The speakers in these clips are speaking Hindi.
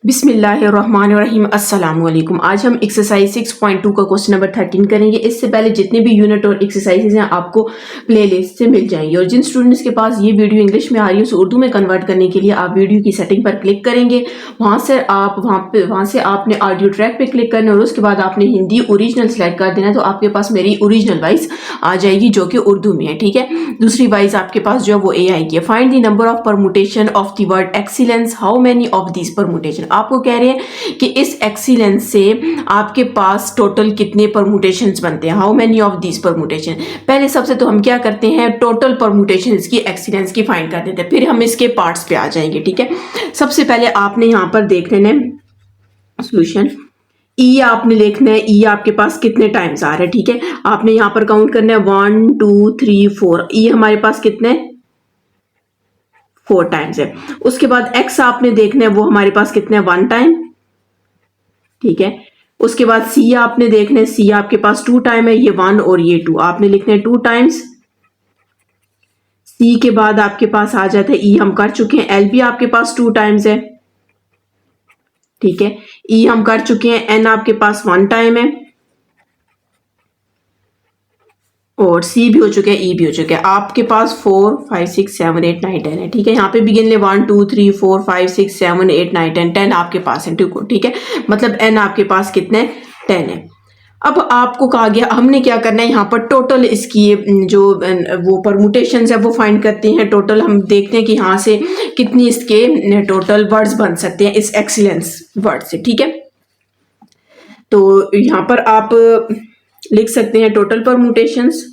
बिस्मिल्लाहिर्रहमानिर्रहीम अस्सलाम वालेकुम। आज हम एक्सरसाइज 6.2 का क्वेश्चन नंबर 13 करेंगे। इससे पहले जितने भी यूनिट और एक्सरसाइजेज हैं आपको प्लेलिस्ट से मिल जाएंगी और जिन स्टूडेंट्स के पास ये वीडियो इंग्लिश में आ रही है उसे उर्दू में कन्वर्ट करने के लिए आप वीडियो की सेटिंग पर क्लिक करेंगे। वहाँ से आपने ऑडियो ट्रैक पे क्लिक करना है और उसके बाद आपने हिंदी ओरिजिनल सेलेक्ट कर देना है, तो आपके पास मेरी ओरिजिनल वॉइस आ जाएगी जो कि उर्दू में है। ठीक है, दूसरी वॉइस आपके पास जो है वो AI की है। Find the number of permutation of the word excellence, how many of this permutation. आपको कह रहे हैं कि इस एक्सीलेंस से आपके पास टोटल कितने परमुटेशंस बनते हैं, how many of this permutation. पहले सबसे तो हम क्या करते हैं, टोटल परमुटेशंस की एक्सीलेंस की फाइंड कर देते हैं, फिर हम इसके पार्ट्स पे आ जाएंगे। ठीक है, सबसे पहले आपने यहाँ पर देख लेना है सोल्यूशन। ई आपने लिखना है, ई आपके पास कितने टाइम्स आ रहा है। ठीक है, आपने यहाँ पर काउंट करना है 1 2 3 4। ई हमारे पास कितने 4 टाइम्स है। उसके बाद एक्स आपने देखना है, वो हमारे पास कितने 1 टाइम। ठीक है, उसके बाद सी आपने देखना है, सी आपके पास 2 टाइम है, ये 1 और ये 2 आपने लिखना है 2 टाइम्स। सी के बाद आपके पास आ जाता है ई, हम कर चुके हैं। एल भी आपके पास 2 टाइम्स है। ठीक है, ई हम कर चुके हैं। एन आपके पास 1 टाइम है और सी भी हो चुका है, ई भी हो चुका है। आपके पास 4 5 6 7 8 9 10 है। ठीक है, यहाँ पे भी गिन ले 1 2 3 4 5 6 7 8 9 10 10 आपके पास है। ठीक है, मतलब एन आपके पास कितने 10 है। अब आपको कहा गया हमने क्या करना है, यहाँ पर टोटल इसकी जो वो परमुटेशंस है वो फाइंड करते हैं। टोटल हम देखते हैं कि यहाँ से कितनी इसके टोटल वर्ड्स बन सकते हैं इस एक्सीलेंस वर्ड से। ठीक है, तो यहाँ पर आप लिख सकते हैं टोटल परमुटेशंस।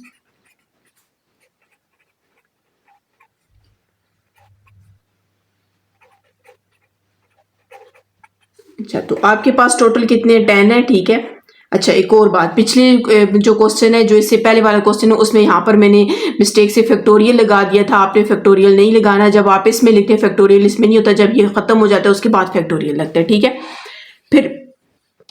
अच्छा, तो आपके पास टोटल कितने 10 है। ठीक है, अच्छा एक और बात, पिछले जो क्वेश्चन है, जो इससे पहले वाला क्वेश्चन है, उसमें यहाँ पर मैंने मिस्टेक से फैक्टोरियल लगा दिया था। आपने फैक्टोरियल नहीं लगाना, जब आप इसमें लिखते हैं फैक्टोरियल इसमें नहीं होता, जब ये खत्म हो जाता है उसके बाद फैक्टोरियल लगता है। ठीक है, फिर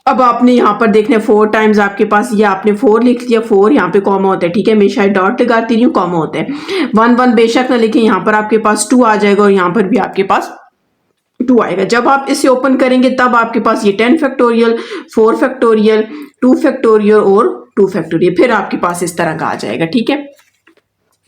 अब आपने यहाँ पर देखना है 4 टाइम्स आपके पास, ये आपने 4 लिख लिया, 4 यहाँ पे कॉमा होता है। ठीक है, मैं शायद डॉट लगाती रही हूँ, कॉमा होता है। 1 1 बेशक ना लिखें, यहाँ पर आपके पास 2 आ जाएगा और यहाँ पर भी आपके पास 2 आएगा। जब आप इसे ओपन करेंगे तब आपके पास ये 10 फैक्टोरियल 4 फैक्टोरियल 2 फैक्टोरियल और 2 फैक्टोरियल फिर आपके पास इस तरह का आ जाएगा। ठीक है,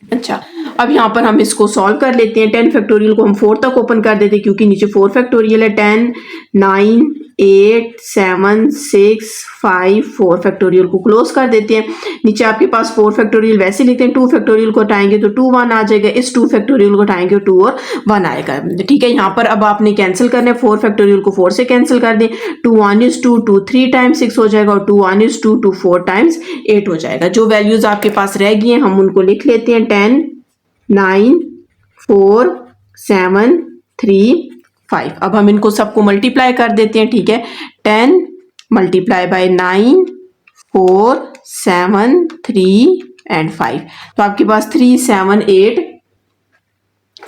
अच्छा अब यहाँ पर हम इसको सॉल्व कर लेते हैं। 10 फैक्टोरियल को हम 4 तक ओपन कर देते हैं क्योंकि नीचे 4 फैक्टोरियल है। 10 9 8 7 6 5 4 फैक्टोरियल को क्लोज कर देते हैं। नीचे आपके पास 4 फैक्टोरियल वैसे लिखते हैं। 2 फैक्टोरियल को हटाएंगे तो 2 1 आ जाएगा, इस 2 फैक्टोरियल को हटाएंगे 2 और 1 आएगा। ठीक है, यहाँ पर अब आपने कैंसिल करना है, 4 फैक्टोरियल को 4 से कैंसिल कर दें। 2 1 is 2 2 3 टाइम्स 6 हो जाएगा और 2 1 is 2 2 4 टाइम्स 8 हो जाएगा। जो वैल्यूज आपके पास रह गई हैं हम उनको लिख लेते हैं। 10 9 4 7 3 5। अब हम इनको सबको मल्टीप्लाई कर देते हैं। ठीक है, 10 मल्टीप्लाई बाय 9 4 7 3 एंड 5, तो आपके पास 3 7 8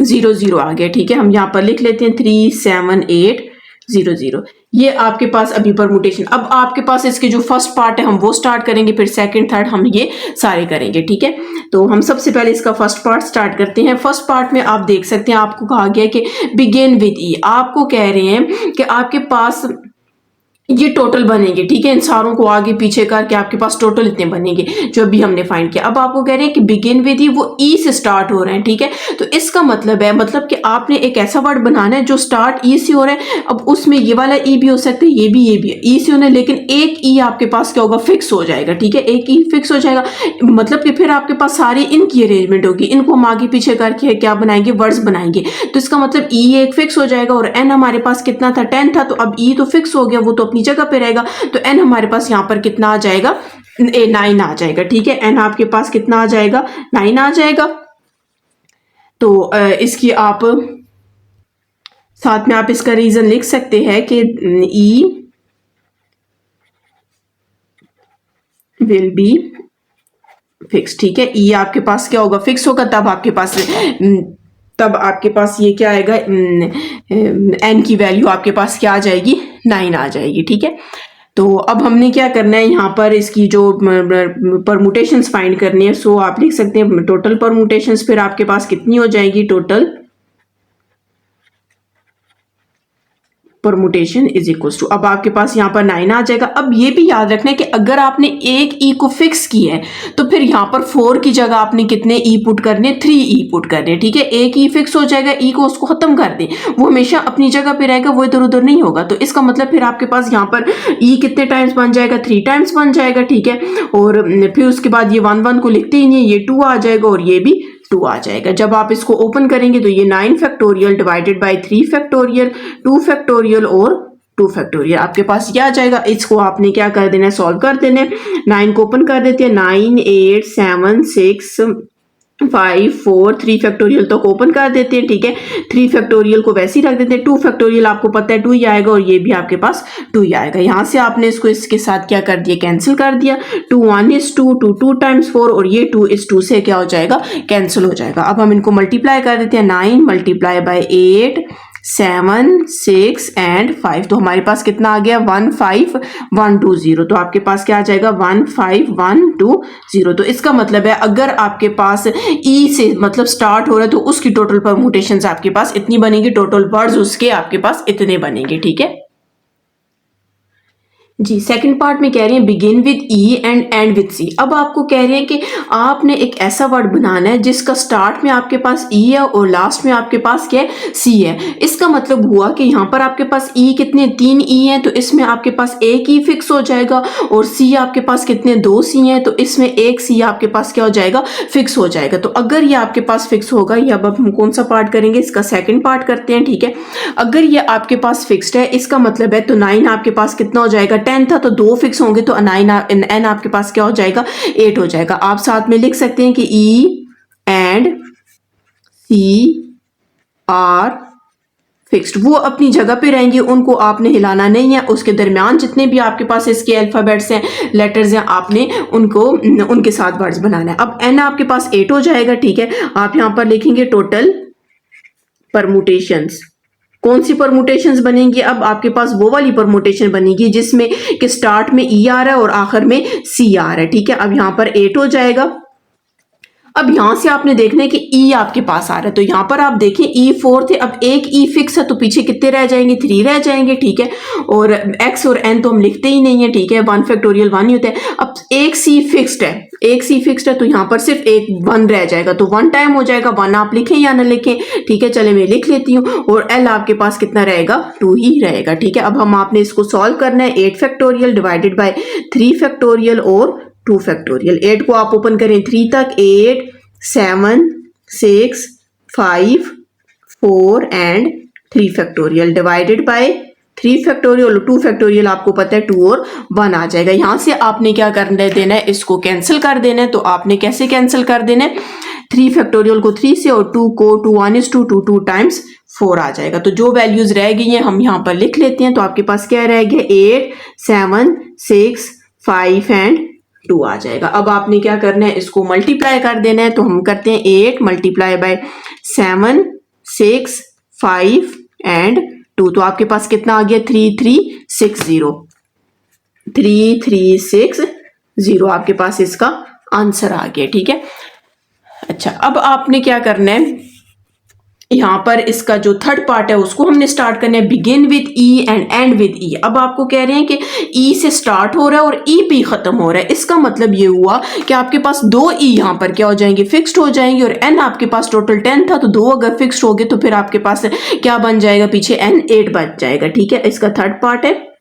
0 0 आ गया। ठीक है, हम यहाँ पर लिख लेते हैं 3 7 8 0 0। ये आपके पास अभी परमुटेशन। अब आपके पास इसके जो फर्स्ट पार्ट है हम वो स्टार्ट करेंगे, फिर सेकंड थर्ड हम ये सारे करेंगे। ठीक है, तो हम सबसे पहले इसका फर्स्ट पार्ट स्टार्ट करते हैं। फर्स्ट पार्ट में आप देख सकते हैं आपको कहा गया कि बिगिन विद ई। आपको कह रहे हैं कि आपके पास ये टोटल बनेंगे। ठीक है, इन सारों को आगे पीछे करके आपके पास टोटल इतने बनेंगे जो अभी हमने फाइंड किया। अब आपको कह रहे हैं कि बिगिन विद ई, वो ई से स्टार्ट हो रहे हैं। ठीक है, तो इसका मतलब है कि आपने एक ऐसा वर्ड बनाना है जो स्टार्ट ई से हो रहा है। अब उसमें ये वाला ई भी हो सकता है, ये भी ई से होना है, लेकिन एक ई आपके पास क्या होगा, फिक्स हो जाएगा। ठीक है, एक ई फिक्स हो जाएगा, मतलब कि फिर आपके पास सारी इनकी अरेंजमेंट होगी, इनको हम आगे पीछे करके क्या बनाएंगे, वर्ड्स बनाएंगे। तो इसका मतलब ई एक फिक्स हो जाएगा और एन हमारे पास कितना था 10 था, तो अब ई तो फिक्स हो गया, वो तो अपनी जगह पे रहेगा। तो एन हमारे पास यहाँ पर कितना आ जाएगा, 9 आ जाएगा। ठीक है, एन आपके पास कितना आ जाएगा, 9 आ जाएगा। तो इसकी आप साथ में आप इसका रीजन लिख सकते हैं कि ई विल बी फिक्स। ठीक है, ई आपके पास क्या होगा, फिक्स होगा, तब आपके पास ये क्या आएगा, एन की वैल्यू आपके पास क्या आ जाएगी, 9 आ जाएगी। ठीक है, तो अब हमने क्या करना है, यहाँ पर इसकी जो परमुटेशंस फाइंड करनी है। सो आप लिख सकते हैं टोटल परमुटेशंस, फिर आपके पास कितनी हो जाएगी, total permutation is equal to, अब आपके पास यहाँ पर 9 आ जाएगा। अब ये भी याद रखना है कि अगर आपने एक ई को फिक्स किया है तो फिर यहाँ पर 4 की जगह आपने कितने ई पुट करने, 3 ई पुट करने, ठीक है। एक ई फिक्स हो जाएगा, ई को उसको खत्म कर दे, वो हमेशा अपनी जगह पे रहेगा, वो इधर उधर नहीं होगा। तो इसका मतलब फिर आपके पास यहाँ पर ई कितने टाइम्स बन जाएगा, 3 टाइम्स बन जाएगा, ठीक है। और फिर उसके बाद ये 1 1 को लिखते ही नहीं, ये 2 आ जाएगा और ये भी 2 आ जाएगा। जब आप इसको ओपन करेंगे तो ये 9 factorial divided bye 3 factorial, 2 factorial और 2 फैक्टोरियल आपके पास ये आ जाएगा। इसको आपने क्या कर देना है, सॉल्व कर देना है। 9 को ओपन कर देते हैं, 9 8 7 6 5 4, 3 फैक्टोरियल तक ओपन कर देते हैं, ठीक है। 3 फैक्टोरियल को वैसे ही रख देते हैं। 2 फैक्टोरियल आपको पता है 2 ही आएगा और ये भी आपके पास 2 ही आएगा। यहाँ से आपने इसको इसके साथ क्या कर दिया, कैंसिल कर दिया। 2 1 is 2, 2 2 टाइम्स 4 और ये 2 is 2 से क्या हो जाएगा, कैंसिल हो जाएगा। अब हम इनको मल्टीप्लाई कर देते हैं, 9 मल्टीप्लाई बाय 8 7 6 एंड 5, तो हमारे पास कितना आ गया, 1 5 1 2 0। तो आपके पास क्या आ जाएगा, 1 5 1 2 0। तो इसका मतलब है अगर आपके पास ई से मतलब स्टार्ट हो रहा है तो उसकी टोटल परमुटेशंस आपके पास इतनी बनेगी, टोटल वर्ड्स उसके आपके पास इतने बनेंगे, ठीक है जी। सेकंड पार्ट में कह रहे हैं begin with E and end with C. अब आपको कह रहे हैं कि आपने एक ऐसा वर्ड बनाना है जिसका स्टार्ट में आपके पास ई है और लास्ट में आपके पास क्या है, सी है। इसका मतलब हुआ कि यहाँ पर आपके पास ई कितने, 3 ई हैं, तो इसमें आपके पास एक ई फिक्स हो जाएगा। और सी आपके पास कितने, 2 सी हैं, तो इसमें एक सी आपके पास क्या हो जाएगा, फिक्स हो जाएगा। तो अगर ये आपके पास फिक्स होगा, ये अब हम कौन सा पार्ट करेंगे, इसका सेकेंड पार्ट करते हैं, ठीक है। अगर ये आपके पास फिक्स्ड है, इसका मतलब है तो 9 आपके पास कितना हो जाएगा, 10 था तो 2 फिक्स होंगे तो 9 एन आपके पास क्या हो जाएगा, 8 हो जाएगा। आप साथ में लिख सकते हैं कि E and C are fixed, वो अपनी जगह पे रहेंगे, उनको आपने हिलाना नहीं है। उसके दरमियान जितने भी आपके पास इसके अल्फाबेट्स हैं, लेटर्स हैं, आपने उनको उनके साथ वर्ड्स बनाना है। अब एन आपके पास 8 हो जाएगा, ठीक है। आप यहां पर लिखेंगे टोटल परमुटेशंस। कौन सी परमुटेशंस बनेंगी, अब आपके पास वो वाली परमुटेशन बनेगी जिसमें कि स्टार्ट में ई आ रहा है और आखिर में सी आ रहा है, ठीक है। अब यहां पर 8 हो जाएगा। अब यहां से आपने देखना है कि ई आपके पास आ रहा है, तो यहां पर आप देखें ई 4 थे, अब एक ई फिक्स है तो पीछे कितने रह जाएंगे, 3 रह जाएंगे, ठीक है। और एक्स और एन तो हम लिखते ही नहीं है, ठीक है, 1 फैक्टोरियल 1 ही होता है। अब एक सी फिक्स्ड है, एक सी फिक्स्ड है तो यहाँ पर सिर्फ एक 1 रह जाएगा, तो 1 टाइम हो जाएगा। 1 आप लिखें या ना लिखें, ठीक है, चले मैं लिख लेती हूँ। और एल आपके पास कितना रहेगा, 2 ही रहेगा, ठीक है। अब हम आपने इसको सॉल्व करना है, 8 फैक्टोरियल डिवाइडेड बाय 3 फैक्टोरियल और 2 फैक्टोरियल। 8 को आप ओपन करें 3 तक, 8 7 6 5 4 and 3 factorial divided bye 3 factorial और 2 फैक्टोरियल, आपको पता है 2 और 1 आ जाएगा। यहां से आपने क्या कर देना है, इसको कैंसिल कर देना है। तो आपने कैसे कैंसिल कर देना है, 3 फैक्टोरियल को 3 से और 2 को 2 1 is 2 2 2 टाइम्स 4 आ जाएगा। तो जो वैल्यूज रह गई हैं हम यहाँ पर लिख लेते हैं। तो आपके पास क्या रह गया, 8 7 6 5 एंड 2 आ जाएगा। अब आपने क्या करना है, इसको मल्टीप्लाई कर देना है। तो हम करते हैं 8 मल्टीप्लाई बाय 7 6 5 एंड 2, तो आपके पास कितना आ गया, 3360 3360 आपके पास इसका आंसर आ गया, ठीक है। अच्छा, अब आपने क्या करना है, यहाँ पर इसका जो थर्ड पार्ट है उसको हमने स्टार्ट करना है, begin with E and end with E. अब आपको कह रहे हैं कि ई से स्टार्ट हो रहा है और ई पे खत्म हो रहा है। इसका मतलब ये हुआ कि आपके पास 2 ई यहाँ पर क्या हो जाएंगे, फिक्स्ड हो जाएंगे। और एन आपके पास टोटल 10 था तो 2 अगर फिक्स्ड हो गए तो फिर आपके पास क्या बन जाएगा, पीछे एन 8 बच जाएगा, ठीक है। इसका थर्ड पार्ट है,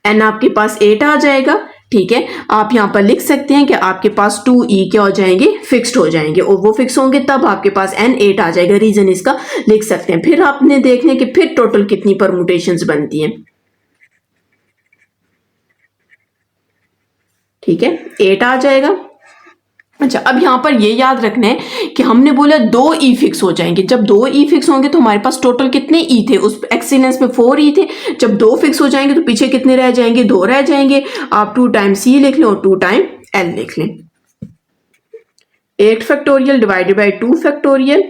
एन आपके पास 8 आ जाएगा, ठीक है। आप यहाँ पर लिख सकते हैं कि आपके पास 2 ई क्या हो जाएंगे, फिक्स्ड हो जाएंगे, और वो फिक्स होंगे तब आपके पास एन 8 आ जाएगा। रीजन इसका लिख सकते हैं। फिर आपने देखने कि फिर टोटल कितनी परमुटेशंस बनती हैं, ठीक है, 8 आ जाएगा। अच्छा, अब यहाँ पर ये याद रखना है कि हमने बोला 2 ई फिक्स हो जाएंगे। जब 2 ई फिक्स होंगे तो हमारे पास टोटल कितने ई थे, उस एक्सीलेंस में 4 ई थे। जब 2 फिक्स हो जाएंगे तो पीछे कितने रह जाएंगे, 2 रह जाएंगे। आप 2 टाइम सी लिख लें और 2 टाइम एल लिख लें। 8 factorial divided by 2 factorial,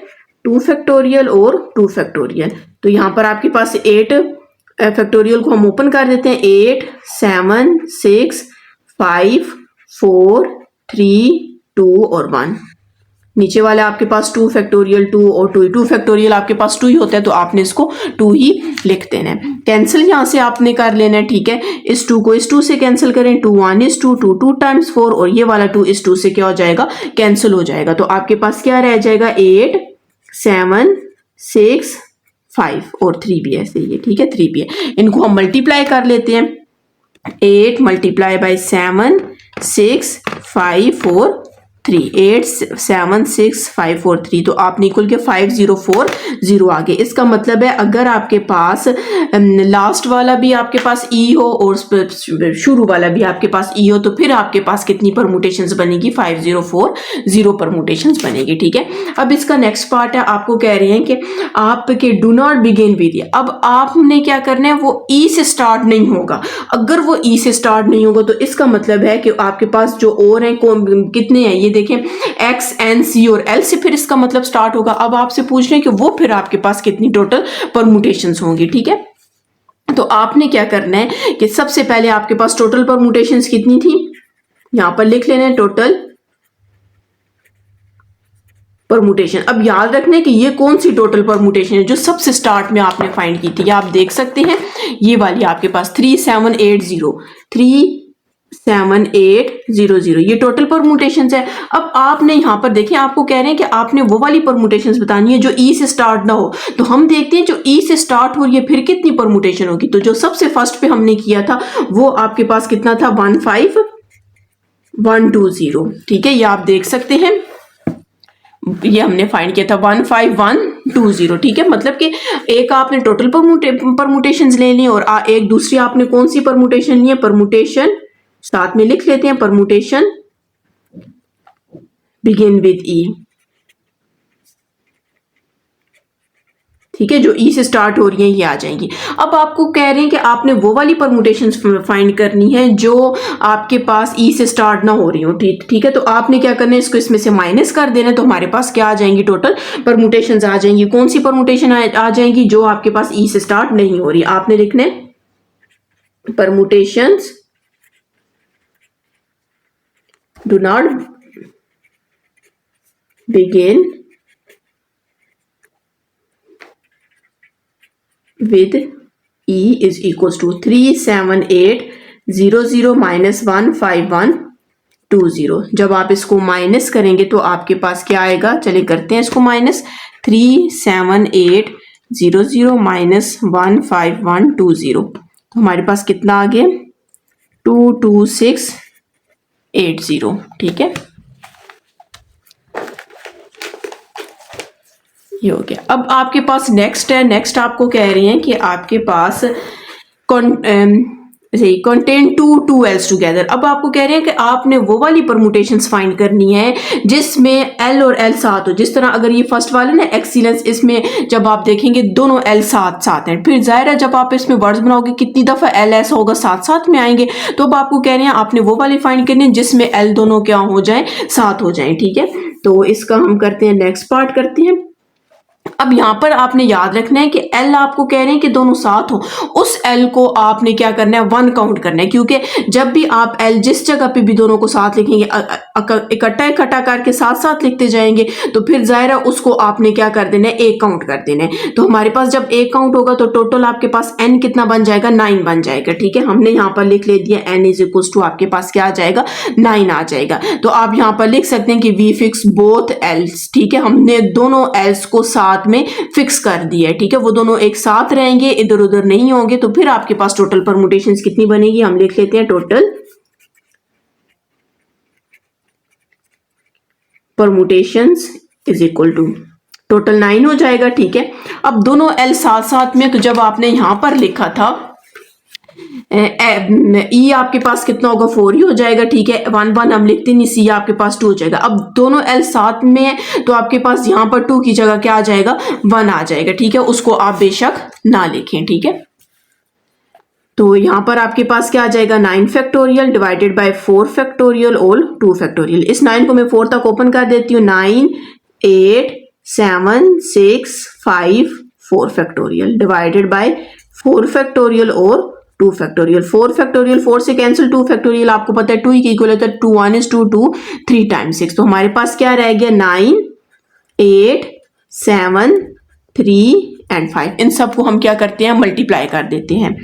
2 factorial और 2 फैक्टोरियल। तो यहाँ पर आपके पास 8 फैक्टोरियल को हम ओपन कर देते हैं, 8 7 6 5 4 3 2 और 1, नीचे वाला आपके पास 2 फैक्टोरियल 2 और 2 फैक्टोरियल आपके पास 2 ही होता है, तो आपने इसको 2 ही लिख देना है। कैंसिल यहाँ से आपने कर लेना है, ठीक है। इस 2 को इस 2 से कैंसिल करें, 2 1 is 2, 2 2 times 4, और ये वाला 2 इस 2 से क्या हो जाएगा, कैंसिल हो जाएगा। तो आपके पास क्या रह जाएगा, 8 7 6 5 और 3 भी ऐसे ही है, ठीक है, 3 भी है। इनको हम मल्टीप्लाई कर लेते हैं, 8 मल्टीप्लाई बाई 7 6 5 4 3, 8 7 6 5 4 3, तो आपने इक्वल के 5040 आ गए। इसका मतलब है अगर आपके पास लास्ट वाला भी आपके पास ई हो और शुरू वाला भी आपके पास ई हो, तो फिर आपके पास कितनी परमुटेशंस बनेगी, 5040 परमुटेशंस बनेगी, ठीक है। अब इसका नेक्स्ट पार्ट है, आपको कह रहे हैं कि आपके डू नॉट बिगिन विद, अब आपने क्या करना है, वो ई से स्टार्ट नहीं होगा। अगर वो ई से स्टार्ट नहीं होगा तो इसका मतलब है कि आपके पास जो और हैं कितने हैं, ये देखें एक्स एन सी और एल से फिर इसका मतलब स्टार्ट होगा। अब आपसे पूछ रहे हैं कि वो फिर आपके पास कितनी टोटल परमुटेशंस होंगी, ठीक है। तो आपने क्या करना है कि सबसे पहले आपके पास टोटल परमुटेशंस कितनी थी, यहां पर लिख लेना है टोटल परमुटेशन। अब याद रखना है कि ये कौन सी टोटल परमुटेशन है जो सबसे स्टार्ट में आपने फाइंड की थी, आप देख सकते हैं ये वाली आपके पास 3780 3780 ये टोटल परमुटेशंस है। अब आपने यहाँ पर देखें, आपको कह रहे हैं कि आपने वो वाली परमुटेशंस बतानी है जो ई से स्टार्ट ना हो, तो हम देखते हैं जो ई से स्टार्ट हो रही है फिर कितनी परमुटेशन होगी। तो जो सबसे फर्स्ट पे हमने किया था वो आपके पास कितना था, 15120, ठीक है, ये आप देख सकते हैं, ये हमने फाइंड किया था 15120, ठीक है। मतलब कि एक आपने टोटल परमुटेशंस ले ली और एक दूसरी आपने कौन सी परमुटेशन ली है, परमुटेशन साथ में लिख लेते हैं, परमुटेशन बिगिन विद ई, ठीक है, जो ई से स्टार्ट हो रही है ये आ जाएंगी। अब आपको कह रहे हैं कि आपने वो वाली परमुटेशंस फाइंड करनी है जो आपके पास ई से स्टार्ट ना हो रही हो, ठीक है। तो आपने क्या करना है, इसको इसमें से माइनस कर देना है, तो हमारे पास क्या आ जाएंगी, टोटल परमुटेशंस आ जाएंगी। कौन सी परमुटेशन आ जाएंगी, जो आपके पास ई से स्टार्ट नहीं हो रही। आपने लिखने permutations do not begin with E is equals to 37800 minus 15120। जब आप इसको माइनस करेंगे तो आपके पास क्या आएगा, चलिए करते हैं इसको माइनस, 37800 माइनस 15120, तो हमारे पास कितना आ गया, 22680, ठीक है, ये हो गया। अब आपके पास नेक्स्ट है, नेक्स्ट आपको कह रही हैं कि आपके पास कंटेन 2 L's टुगेदर। अब आपको कह रहे हैं कि आपने वो वाली परमुटेशंस फाइंड करनी है जिसमें L और L साथ हो। जिस तरह अगर ये फर्स्ट वाला ना एक्सीलेंस, इसमें जब आप देखेंगे दोनों L साथ साथ हैं, फिर जाहिर है जब आप इसमें वर्ड्स बनाओगे कितनी दफा L ऐसा होगा, साथ साथ में आएंगे। तो अब आपको कह रहे हैं आपने वो वाली फाइंड करनी है जिसमें L दोनों क्या हो जाए, साथ हो जाए, ठीक है। तो इसका हम करते हैं, नेक्स्ट पार्ट करते हैं। अब यहाँ पर आपने याद रखना है कि L आपको कह रहे हैं कि दोनों साथ हो, उस L को आपने क्या करना है, 1 काउंट करना है, क्योंकि जब भी आप L जिस जगह पे भी दोनों को साथ लिखेंगे, इकट्ठा करके साथ साथ लिखते जाएंगे, तो फिर जाहिर है उसको आपने क्या कर देना है, 1 काउंट कर देना है। तो हमारे पास जब 1 काउंट होगा तो टोटल आपके पास N कितना बन जाएगा, 9 बन जाएगा, ठीक है। हमने यहाँ पर लिख ले दिया N इज इक्वल टू आपके पास क्या आ जाएगा, 9 आ जाएगा। तो आप यहाँ पर लिख सकते हैं कि वी फिक्स बोथ L's, ठीक है, हमने दोनों L's को साथ में फिक्स कर दिया है, ठीक है, वो दोनों एक साथ रहेंगे, इधर उधर नहीं होंगे। तो फिर आपके पास टोटल परमुटेशंस कितनी बनेगी, हम लिख लेते हैं total permutations is equal to total 9 हो जाएगा, ठीक है। अब दोनों L साथ साथ में, तो जब आपने यहां पर लिखा था ई आपके पास कितना होगा, 4 ही हो जाएगा, ठीक है। 1 1 हम लिखते नहीं, सी आपके पास 2 हो जाएगा। अब दोनों L साथ में है तो आपके पास यहाँ पर 2 की जगह क्या आ जाएगा, 1 आ जाएगा, ठीक है। उसको आप बेशक ना लिखें, ठीक है। तो यहाँ पर आपके पास क्या आ जाएगा, 9 फैक्टोरियल डिवाइडेड बाय 4 फैक्टोरियल और 2 फैक्टोरियल। इस 9 को मैं 4 तक ओपन कर देती हूँ, 9 8 7 6 5 4 फैक्टोरियल डिवाइडेड बाय 4 फैक्टोरियल और 2 फैक्टोरियल, 4 फैक्टोरियल, 4 से कैंसिल, 2 फैक्टोरियल आपको पता है 2 के इक्वल होता है, 2 1 is 2, 2 3 टाइम्स 6, तो हमारे पास क्या रह गया 9 8 7 3 एंड 5। इन सब को हम क्या करते हैं मल्टीप्लाई कर देते हैं,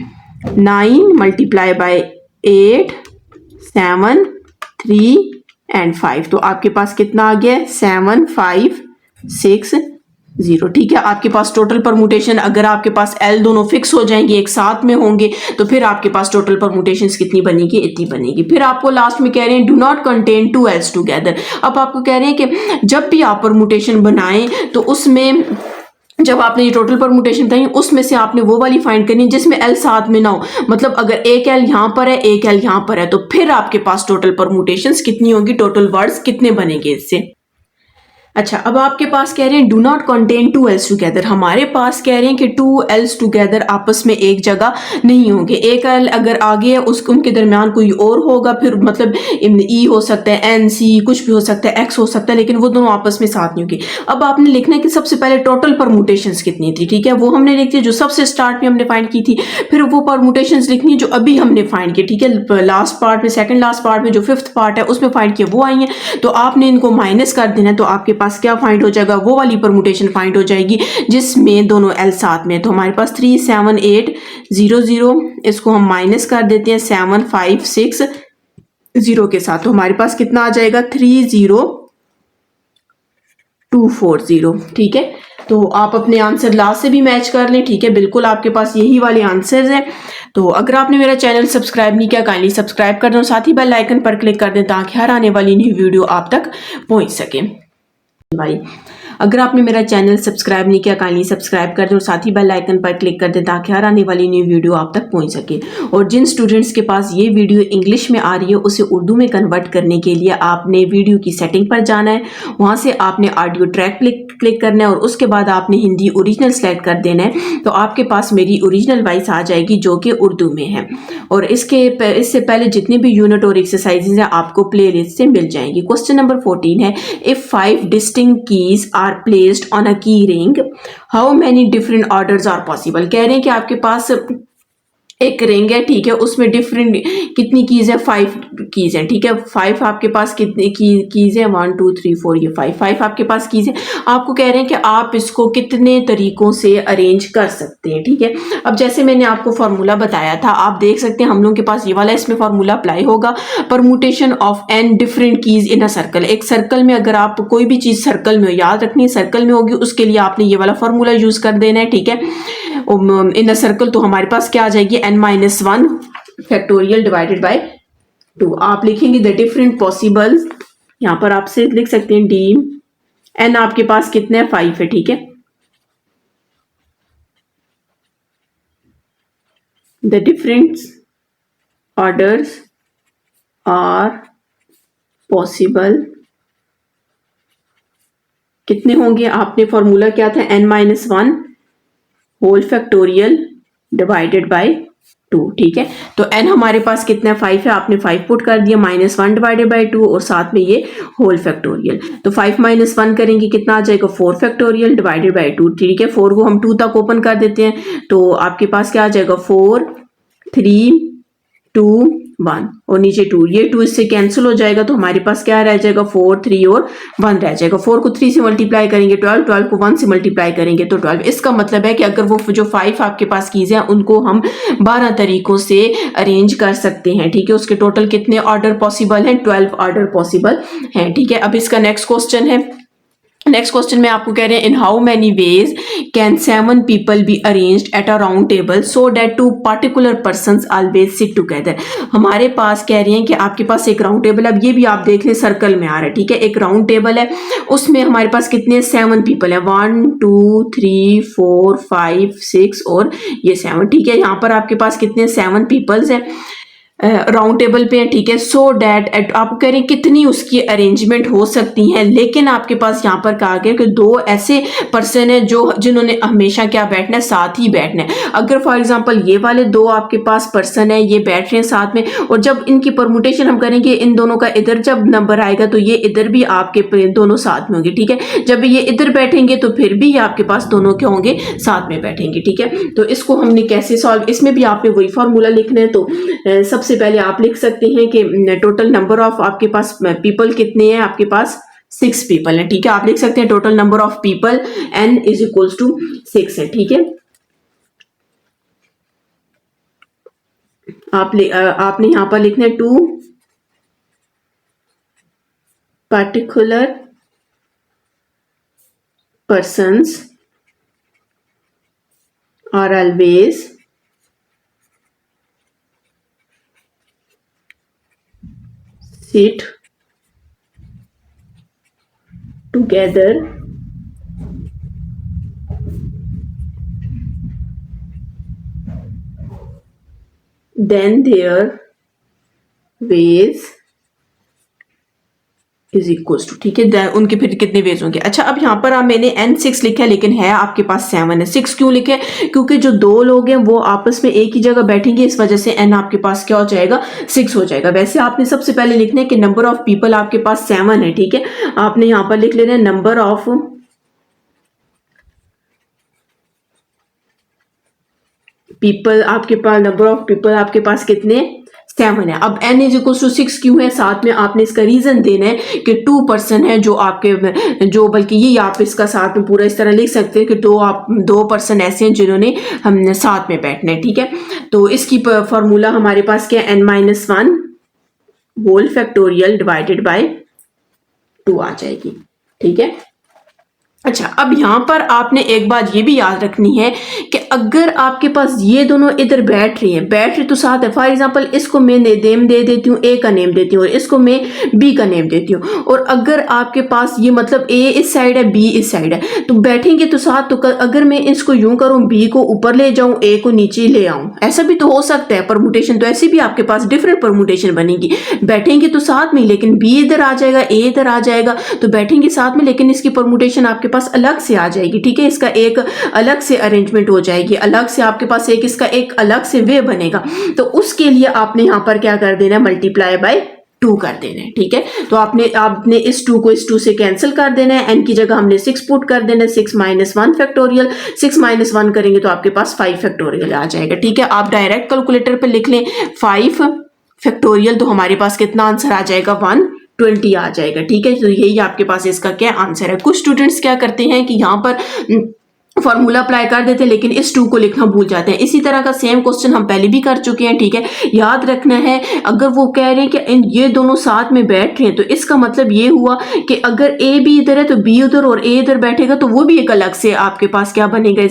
9 मल्टीप्लाई बाय 8 7 3 एंड 5, तो आपके पास कितना आ गया 7 5 6 0। ठीक है, आपके पास टोटल परमुटेशन, अगर आपके पास एल दोनों फिक्स हो जाएंगे एक साथ में होंगे तो फिर आपके पास टोटल परमुटेशन कितनी बनेगी, इतनी बनेगी। फिर आपको लास्ट में कह रहे हैं do not contain 2 else together. अब आपको कह रहे हैं कि जब भी आप परमुटेशन बनाएं तो उसमें जब आपने ये टोटल परमुटेशन बताई उसमें से आपने वो वाली फाइंड करनी है जिसमें एल साथ में ना हो, मतलब अगर एक एल यहाँ पर है एक एल यहाँ पर है तो फिर आपके पास टोटल परमुटेशंस कितनी होंगी, टोटल वर्ड्स कितने बनेंगे इससे। अच्छा, अब आपके पास कह रहे हैं do not contain 2 else together, हमारे पास कह रहे हैं कि 2 एल्स टुगेदर आपस में एक जगह नहीं होंगे, एक एल अगर आगे है उनके दरमियान कोई और होगा, फिर मतलब ई हो सकता है, एन सी कुछ भी हो सकता है, एक्स हो सकता है, लेकिन वो दोनों आपस में साथ नहीं होंगे। अब आपने लिखना है कि सबसे पहले टोटल परमुटेशंस कितनी थी, ठीक है, वो हमने लिखी थी जो सबसे स्टार्ट में हमने फाइंड की थी, फिर वो परमुटेशंस लिखनी है जो अभी हमने फाइंड की, ठीक है, लास्ट पार्ट में, सेकंड लास्ट पार्ट में जो 5th पार्ट है उसमें फाइंड किया वो आई है, तो आपने इनको माइनस कर देना है, तो आपके पास क्या फाइंड हो जाएगा, वो वाली परमुटेशन फाइंड हो जाएगी जिसमें दोनों एल साथ में। तो हमारे पास 3 7 8 0 0, इसको हम माइनस कर देते हैं 7 5 6 0 के साथ, तो हमारे पास कितना आ जाएगा 3 0 2 4 0। ठीक है, तो आप अपने आंसर लास्ट से भी मैच कर लें, ठीक है, बिल्कुल आपके पास यही वाले आंसर्स हैं। तो अगर आपने मेरा चैनल सब्सक्राइब नहीं किया काइंडली सब्सक्राइब कर दें और साथ ही बेल आइकन पर क्लिक कर दें ताकि हर आने वाली न्यू वीडियो आप तक पहुंच सके। भाई अगर आपने मेरा चैनल सब्सक्राइब नहीं किया काइंडली सब्सक्राइब कर दें और साथ ही बेल आइकन पर क्लिक कर दें ताकि हर आने वाली न्यू वीडियो आप तक पहुंच सके। और जिन स्टूडेंट्स के पास ये वीडियो इंग्लिश में आ रही है उसे उर्दू में कन्वर्ट करने के लिए आपने वीडियो की सेटिंग पर जाना है, वहां से आपने ऑडियो ट्रैक क्लिक करना है और उसके बाद आपने हिंदी ओरिजिनल सेलेक्ट कर देना है, तो आपके पास मेरी ओरिजिनल वॉइस आ जाएगी जो कि उर्दू में है। और इससे पहले जितने भी यूनिट और एक्सरसाइजेज हैं आपको प्ले लिस्ट से मिल जाएंगी। क्वेश्चन नंबर 14 है, if 5 distinct keys are placed on a key ring how many different orders are possible. कह रहे हैं कि आपके पास एक रिंग है, ठीक है, उसमें डिफरेंट कितनी कीज है, 5 कीज है, ठीक है, 5 आपके पास कितनी कीज है, 1 2 3 4 ये 5 आपके पास कीज है। आपको कह रहे हैं कि आप इसको कितने तरीकों से अरेंज कर सकते हैं, ठीक है। अब जैसे मैंने आपको फॉर्मूला बताया था, आप देख सकते हैं हम लोगों के पास ये वाला इसमें फॉर्मूला अप्लाई होगा, permutation of n different keys in a circle. एक सर्कल में अगर आप कोई भी चीज सर्कल में याद रखनी है, सर्कल में होगी, उसके लिए आपने ये वाला फॉर्मूला यूज कर देना है, ठीक है, इन अ सर्कल। तो हमारे पास क्या आ जाएगी n-1 फैक्टोरियल डिवाइडेड बाय 2। आप लिखेंगे द डिफरेंट पॉसिबल, यहां पर आप सिर्फ लिख सकते हैं डी एन, आपके पास कितने है 5 है, ठीक है, the different orders are possible, कितने होंगे, आपने फॉर्मूला क्या था n-1 whole factorial divided by 2, ठीक है। तो n हमारे पास कितना है 5 है, आपने 5 पुट कर दिया, -1 डिवाइडेड बाय 2 और साथ में ये होल फैक्टोरियल, तो 5 - 1 करेंगे कितना आ जाएगा 4 फैक्टोरियल डिवाइडेड बाय 2, ठीक है। 4 को हम 2 तक ओपन कर देते हैं, तो आपके पास क्या आ जाएगा 4 3 2 1 और नीचे 2, ये 2 इससे कैंसिल हो जाएगा, तो हमारे पास क्या रह जाएगा 4 3 और 1 रह जाएगा। 4 को 3 से मल्टीप्लाई करेंगे 12, 12 को 1 से मल्टीप्लाई करेंगे तो 12। इसका मतलब है कि अगर वो जो 5 आपके पास कीज हैं उनको हम 12 तरीकों से अरेंज कर सकते हैं, ठीक है। उसके टोटल कितने ऑर्डर पॉसिबल हैं, 12 ऑर्डर पॉसिबल हैं, ठीक है। अब इसका नेक्स्ट क्वेश्चन है, नेक्स्ट क्वेश्चन में आपको कह रहे हैं in how many ways can 7 people be arranged at a round table so that 2 particular persons always sit together. हमारे पास कह रहे हैं कि आपके पास एक राउंड टेबल, अब ये भी आप देख लें सर्कल में आ रहा है, ठीक है, एक राउंड टेबल है, उसमें हमारे पास कितने 7 पीपल है, 1 2 3 4 5 6 और ये 7, ठीक है। यहाँ पर आपके पास कितने 7 पीपल्स हैं, राउंड टेबल पे है, ठीक है। सो डैट आपको कह रहे हैं कितनी उसकी अरेंजमेंट हो सकती हैं, लेकिन आपके पास यहाँ पर कहा गया कि दो ऐसे पर्सन है जो जिन्होंने हमेशा क्या बैठना है, साथ ही बैठना है। अगर फॉर एग्जांपल ये वाले दो आपके पास पर्सन है, ये बैठ रहे हैं साथ में, और जब इनकी परमुटेशन हम करेंगे इन दोनों का इधर जब नंबर आएगा तो ये इधर भी आपके दोनों साथ में होंगे, ठीक है। जब ये इधर बैठेंगे तो फिर भी ये आपके पास दोनों क्या होंगे, साथ में बैठेंगे, ठीक है। तो इसको हमने कैसे सॉल्व, इसमें भी आपने वही फॉर्मूला लिखना है। तो सबसे पहले आप लिख सकते हैं कि टोटल नंबर ऑफ आपके पास पीपल कितने हैं, आपके पास 6 पीपल है, ठीक है। आप लिख सकते हैं total number of people n is equals to 6 है, ठीक है। आपने यहां पर लिखना है 2 particular persons are always sit together then their ways is equals to, ठीक है। उनके फिर कितने वेज होंगे। अच्छा, अब यहाँ पर मैंने n6 लिखा है, लेकिन है आपके पास 7 है। 6 क्यों लिखे, क्योंकि जो दो लोग हैं वो आपस में एक ही जगह बैठेंगे, इस वजह से n आपके पास क्या हो जाएगा, 6 हो जाएगा। वैसे आपने सबसे पहले लिखना है कि नंबर ऑफ पीपल आपके पास 7 है, ठीक है। आपने यहाँ पर लिख लेना है नंबर ऑफ पीपल आपके पास, नंबर ऑफ पीपल आपके पास कितने, 7 है। अब n इज इक्वल टू 6 क्यों है, साथ में आपने इसका रीजन देना है कि 2 पर्सन है जो आपके, जो बल्कि ये आप इसका साथ में पूरा इस तरह लिख सकते हैं कि दो पर्सन ऐसे हैं जिन्होंने हम साथ में बैठना है, ठीक है। तो इसकी फॉर्मूला हमारे पास क्या है, n-1 whole factorial divided by 2 आ जाएगी, ठीक है। अच्छा, अब यहाँ पर आपने एक बात ये भी याद रखनी है कि अगर आपके पास ये दोनों इधर बैठ रहे तो साथ है। फॉर एग्जांपल इसको मैं नेम दे देती हूँ, ए का नेम देती हूँ, और इसको मैं बी का नेम देती हूँ, और अगर आपके पास ये मतलब ए इस साइड है, बी इस साइड है, तो बैठेंगे तो साथ। तो अगर मैं इसको यूं करूँ, बी को ऊपर ले जाऊं, ए को नीचे ले आऊं, ऐसा भी तो हो सकता है परमुटेशन। तो ऐसे भी आपके पास डिफरेंट परमुटेशन बनेगी। बैठेंगे तो साथ में, लेकिन बी इधर आ जाएगा, ए इधर आ जाएगा, तो बैठेंगे साथ में, लेकिन इसकी परमुटेशन आपके पास अलग से आ जाएगी, ठीक है। इसका एक अलग से अरेंजमेंट हो जाएगी, अलग से आपके पास इसका एक अलग से वे बनेगा। तो उसके लिए आपने यहां पर क्या कर देना है, मल्टीप्लाई बाय 2 कर देना है, ठीक है। तो आपने इस 2 को इस 2 से कैंसिल कर देना है, n की जगह हमने 6 पुट कर देना है, 6 - 1 फैक्टोरियल, 6 - 1 करेंगे तो आपके पास 5 फैक्टोरियल आ जाएगा, ठीक है। आप डायरेक्ट कैलकुलेटर पे लिख लें 5 फैक्टोरियल, तो हमारे पास कितना आंसर आ जाएगा, 120 आ जाएगा, ठीक है। तो यही आपके पास इसका क्या आंसर है। कुछ स्टूडेंट्स क्या करते हैं कि यहाँ पर फॉर्मूला अप्लाई कर देते हैं, लेकिन इस 2 को लिखना भूल जाते हैं। इसी तरह का सेम क्वेश्चन हम पहले भी कर चुके हैं, ठीक है। याद रखना है, अगर वो कह रहे हैं कि ये दोनों साथ में बैठ रहे हैं, तो इसका मतलब ये हुआ कि अगर ए भी इधर है तो बी उधर और ए इधर बैठेगा, तो वो भी एक अलग से आपके पास क्या बनेगा,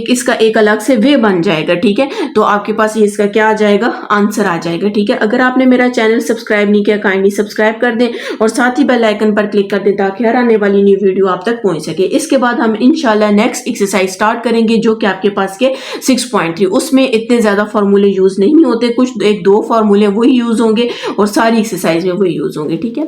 इसका एक अलग से वे बन जाएगा, ठीक है। तो आपके पास ये इसका क्या आ जाएगा, आंसर आ जाएगा, ठीक है। अगर आपने मेरा चैनल सब्सक्राइब नहीं किया, काइंडली सब्सक्राइब कर दें और साथ ही बेल आइकन पर क्लिक कर दें ताकि हर आने वाली न्यू वीडियो आप तक पहुंच सके। इसके बाद हम इंशाल्लाह नेक्स्ट एक्सरसाइज स्टार्ट करेंगे जो कि आपके पास के 6.3, उसमें इतने ज्यादा फॉर्मूले यूज नहीं होते, कुछ 1-2 फॉर्मूले वही यूज होंगे और सारी एक्सरसाइज में वही यूज होंगे, ठीक है।